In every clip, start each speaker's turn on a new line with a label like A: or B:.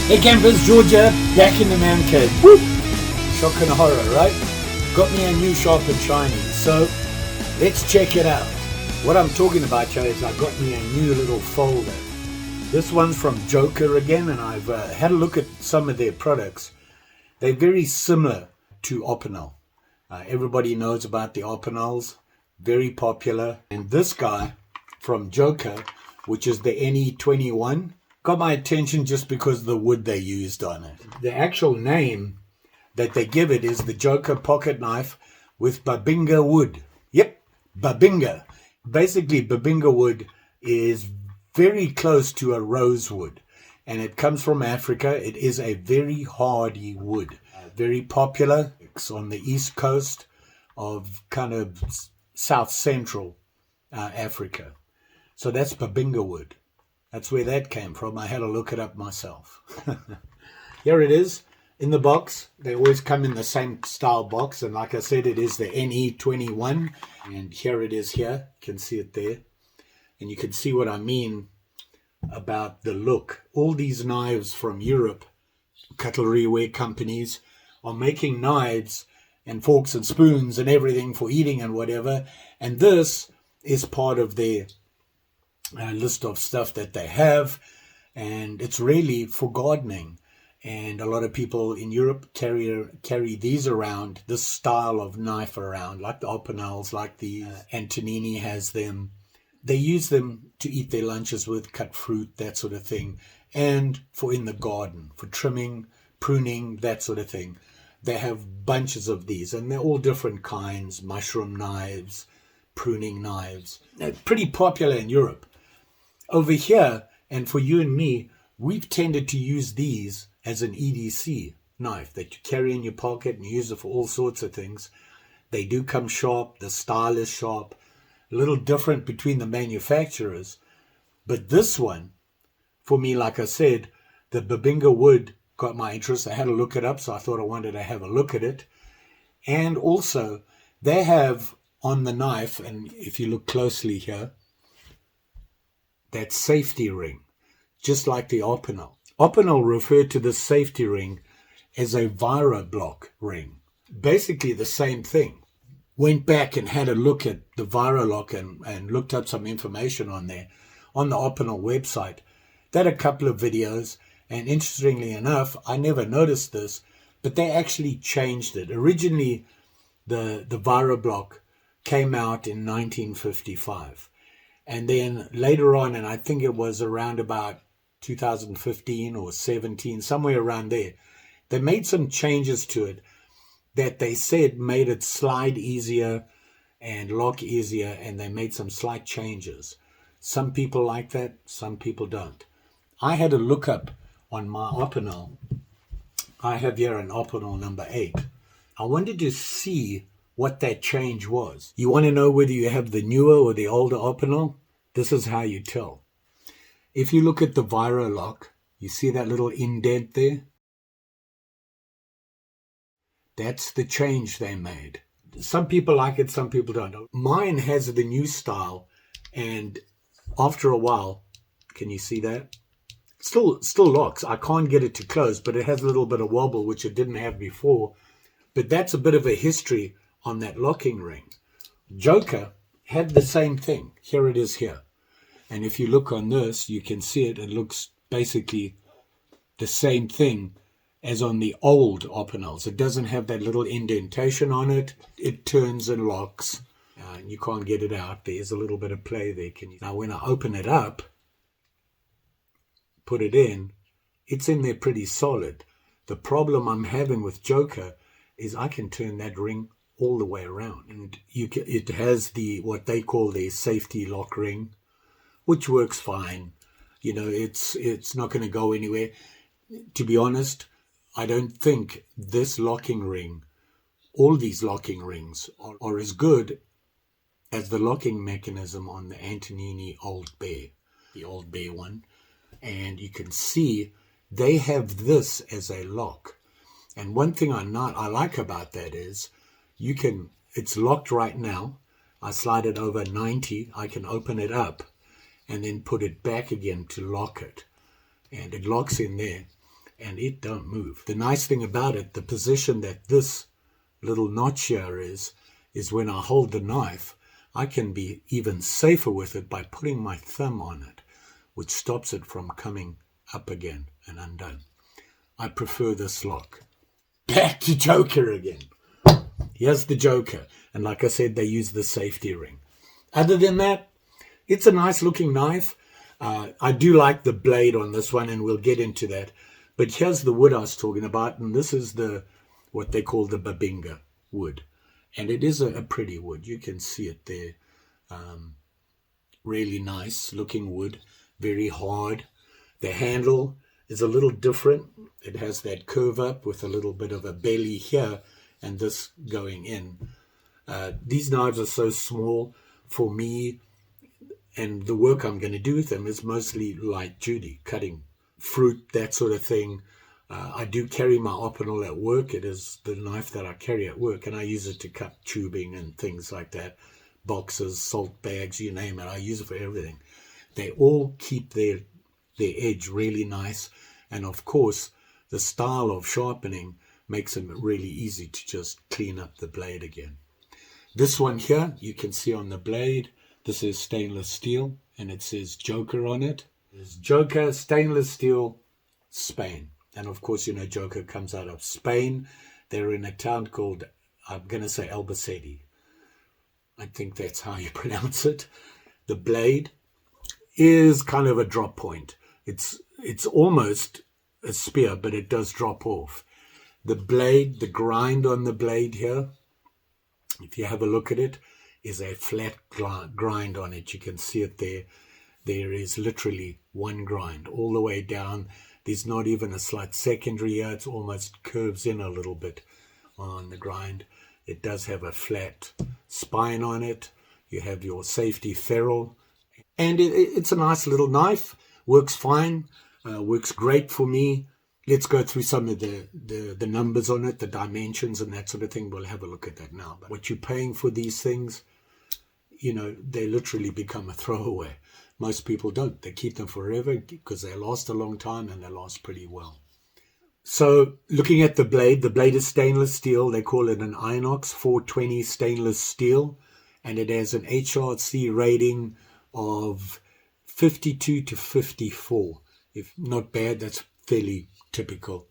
A: Hey campers, Georgia, back in the man cave. Woo! Shock and horror, right? Got me a new sharp and shiny, so let's check it out. What I'm talking about here is I got me a new little folder. This one's from Joker again, and I've had a look at some of their products. They're very similar to Opinel. Everybody knows about the Opinels, very popular. And this guy from Joker, which is the NE21, got my attention just because of the wood they used on it. The actual name that they give it is the Joker pocket knife with Bubinga wood. Yep, Bubinga. Basically, Bubinga wood is very close to a rosewood, and it comes from Africa. It is a very hardy wood, very popular. It's on the east coast of kind of south central Africa. So that's Bubinga wood. That's where that came from. I had to look it up myself. Here it is in the box. They always come in the same style box. And like I said, it is the NE21. And here it is here. You can see it there. And you can see what I mean about the look. All these knives from Europe, cutlery-ware companies, are making knives and forks and spoons and everything for eating and whatever. And this is part of their list of stuff that they have, and it's really for gardening. And a lot of people in Europe carry these around, this style of knife around, like the Opinels, like the Antonini has them. They use them to eat their lunches with, cut fruit, that sort of thing, and for in the garden, for trimming, pruning, that sort of thing. They have bunches of these, and they're all different kinds, mushroom knives, pruning knives. They're pretty popular in Europe. Over here, and for you and me, we've tended to use these as an EDC knife that you carry in your pocket and use it for all sorts of things. They do come sharp, the style is sharp, a little different between the manufacturers. But this one, for me, like I said, the Bubinga wood got my interest. I had to look it up, so I thought I wanted to have a look at it. And also, they have on the knife, and if you look closely here, that safety ring, just like the Opinel. Opinel referred to the safety ring as a Vira block ring. Basically the same thing. Went back and had a look at the Vira lock and looked up some information on there, on the Opinel website. They had a couple of videos, and interestingly enough, I never noticed this, but they actually changed it. Originally, the Vira block came out in 1955. And then later on, and I think it was around about 2015 or 17, somewhere around there, they made some changes to it that they said made it slide easier and lock easier, and they made some slight changes. Some people like that, some people don't. I had a look up on my Opinel. I have here an Opinel number 8. I wanted to see what that change was. You want to know whether you have the newer or the older Opinel? This is how you tell. If you look at the Vira lock, you see that little indent there? That's the change they made. Some people like it, some people don't. Mine has the new style, and after a while, can you see that? Still locks. I can't get it to close, but it has a little bit of wobble, which it didn't have before. But that's a bit of a history on that locking ring. Joker had the same thing. Here it is here. And if you look on this, you can see it. It looks basically the same thing as on the old Opinels. It doesn't have that little indentation on it. It turns and locks. And you can't get it out. There's a little bit of play there. Now, when I open it up, put it in, it's in there pretty solid. The problem I'm having with Joker is I can turn that ring all the way around. And it has what they call their safety lock ring, which works fine. You know, it's not going to go anywhere. To be honest, I don't think this locking ring, all these locking rings, are as good as the locking mechanism on the Antonini Old Bear, the Old Bear one. And you can see they have this as a lock. And one thing I like about that is it's locked right now. I slide it over 90, I can open it up and then put it back again to lock it. And it locks in there. and it don't move. The nice thing about it, the position that this little notch here is when I hold the knife, I can be even safer with it by putting my thumb on it, which stops it from coming up again and undone. I prefer this lock. Back to Joker again. Here's the Joker. And like I said, they use the safety ring. Other than that, it's a nice looking knife. I do like the blade on this one, and we'll get into that. But here's the wood I was talking about, and this is what they call the Bubinga wood. And it is a pretty wood. You can see it there. Really nice looking wood. Very hard. The handle is a little different. It has that curve up with a little bit of a belly here and this going in. These knives are so small for me, and the work I'm going to do with them is mostly light duty, cutting fruit, that sort of thing. I do carry my Opinel at work. It is the knife that I carry at work, and I use it to cut tubing and things like that. Boxes, salt bags, you name it. I use it for everything. They all keep their edge really nice, and of course the style of sharpening makes them really easy to just clean up the blade again. This one here, you can see on the blade, this is stainless steel, and it says Joker on it. It's Joker, stainless steel, Spain. And of course, you know, Joker comes out of Spain. They're in a town called, I'm going to say Albacete. I think that's how you pronounce it. The blade is kind of a drop point. It's almost a spear, but it does drop off. The blade, the grind on the blade here, if you have a look at it, is a flat grind on it. You can see it there. There is literally one grind all the way down. There's not even a slight secondary here. It's almost curves in a little bit on the grind. It does have a flat spine on it. You have your safety ferrule. And it's a nice little knife. Works fine. Works great for me. Let's go through some of the numbers on it, the dimensions and that sort of thing. We'll have a look at that now. But what you're paying for these things, you know, they literally become a throwaway. Most people don't. They keep them forever because they last a long time and they last pretty well. So looking at the blade is stainless steel. They call it an Inox 420 stainless steel. And it has an HRC rating of 52 to 54. If not bad, that's fairly typical.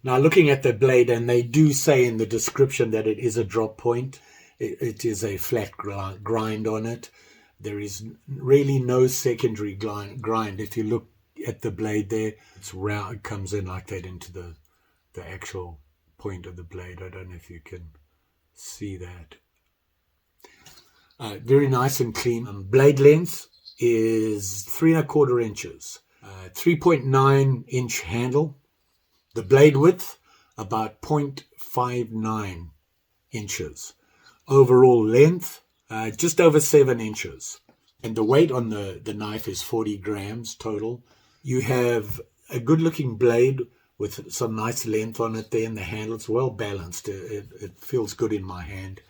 A: Now looking at the blade, and they do say in the description that it is a drop point. It is a flat grind on it. There is really no secondary grind. If you look at the blade there, it's round. It comes in like that into the actual point of the blade. I don't know if you can see that. Very nice and clean. Blade length is 3 1/4 inches. 3.9 inch handle. The blade width about 0.59 inches. Overall length just over 7 inches. And the weight on the knife is 40 grams total. You have a good looking blade with some nice length on it there, and the handle is well balanced. It feels good in my hand.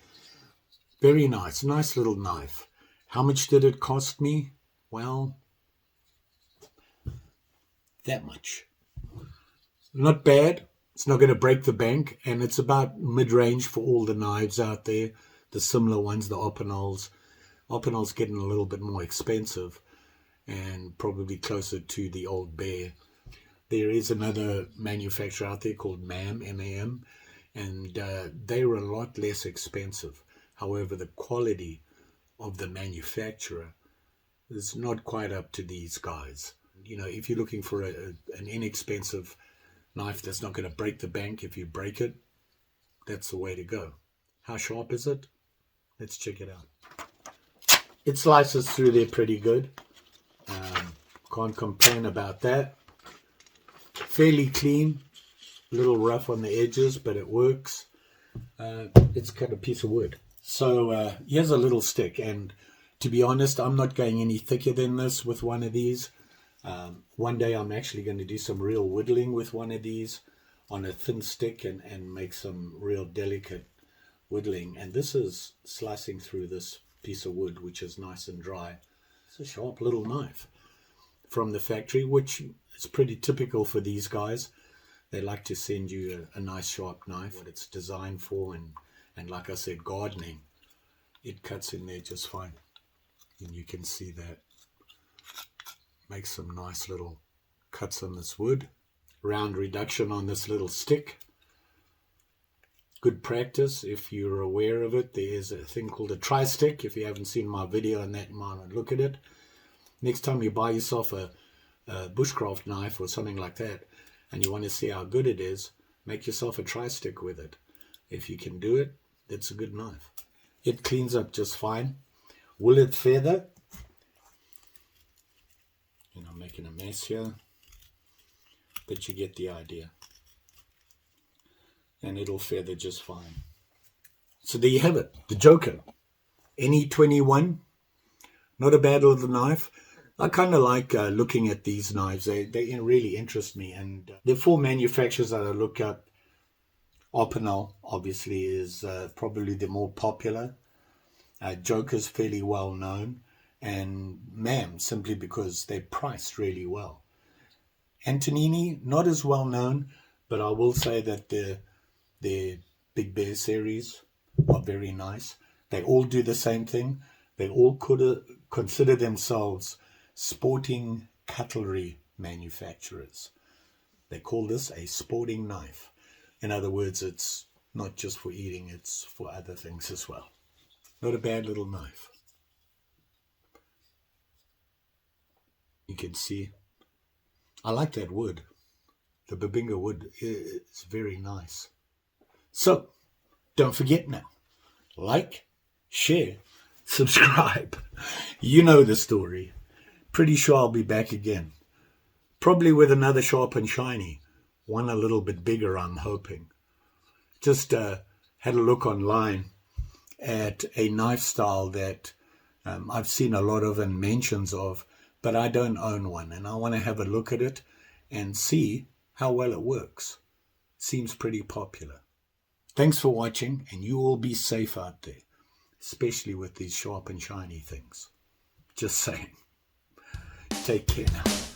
A: Very nice little knife. How much did it cost me? Well, that much. Not bad. It's not going to break the bank, and it's about mid-range for all the knives out there, the similar ones, the Opinels. Opinel's getting a little bit more expensive and probably closer to the old Bear. There is another manufacturer out there called MAM, M-A-M, and they're a lot less expensive. However, the quality of the manufacturer is not quite up to these guys. You know, if you're looking for an inexpensive knife that's not going to break the bank if you break it, that's the way to go. How sharp is it? Let's check it out. It slices through there pretty good. Can't complain about that. Fairly clean. A little rough on the edges, but it works. It's kind of a piece of wood. So here's a little stick, and to be honest, I'm not going any thicker than this with one of these. One day I'm actually going to do some real whittling with one of these on a thin stick and make some real delicate whittling. And this is slicing through this piece of wood, which is nice and dry. It's a sharp little knife from the factory, which is pretty typical for these guys. They like to send you a nice sharp knife, what it's designed for, and like I said, gardening, it cuts in there just fine. And you can see that. Makes some nice little cuts on this wood. Round reduction on this little stick. Good practice if you're aware of it. There's a thing called a tri-stick. If you haven't seen my video on that, you might not look at it. Next time you buy yourself a bushcraft knife or something like that, and you want to see how good it is, make yourself a tri-stick with it. If you can do it, it's a good knife. It cleans up just fine. Will it feather? You know, making a mess here, but you get the idea. And it'll feather just fine. So there you have it, the Joker. NE21, not a bad little knife. I kind of like looking at these knives. They really interest me. And the 4 manufacturers that I look at, Opinel obviously is probably the more popular. Joker's fairly well known. And MAM, simply because they're priced really well. Antonini, not as well known, but I will say that the Big Bear series are very nice. They all do the same thing. They all could consider themselves sporting cutlery manufacturers. They call this a sporting knife. In other words, it's not just for eating, it's for other things as well. Not a bad little knife. You can see, I like that wood. The Bubinga wood is very nice. So, don't forget now, like, share, subscribe. You know the story. Pretty sure I'll be back again. Probably with another sharp and shiny. One a little bit bigger, I'm hoping. Just had a look online at a knife style that I've seen a lot of and mentions of, but I don't own one, and I want to have a look at it and see how well it works. Seems pretty popular. Thanks for watching, and you all be safe out there, especially with these sharp and shiny things. Just saying. Take care now.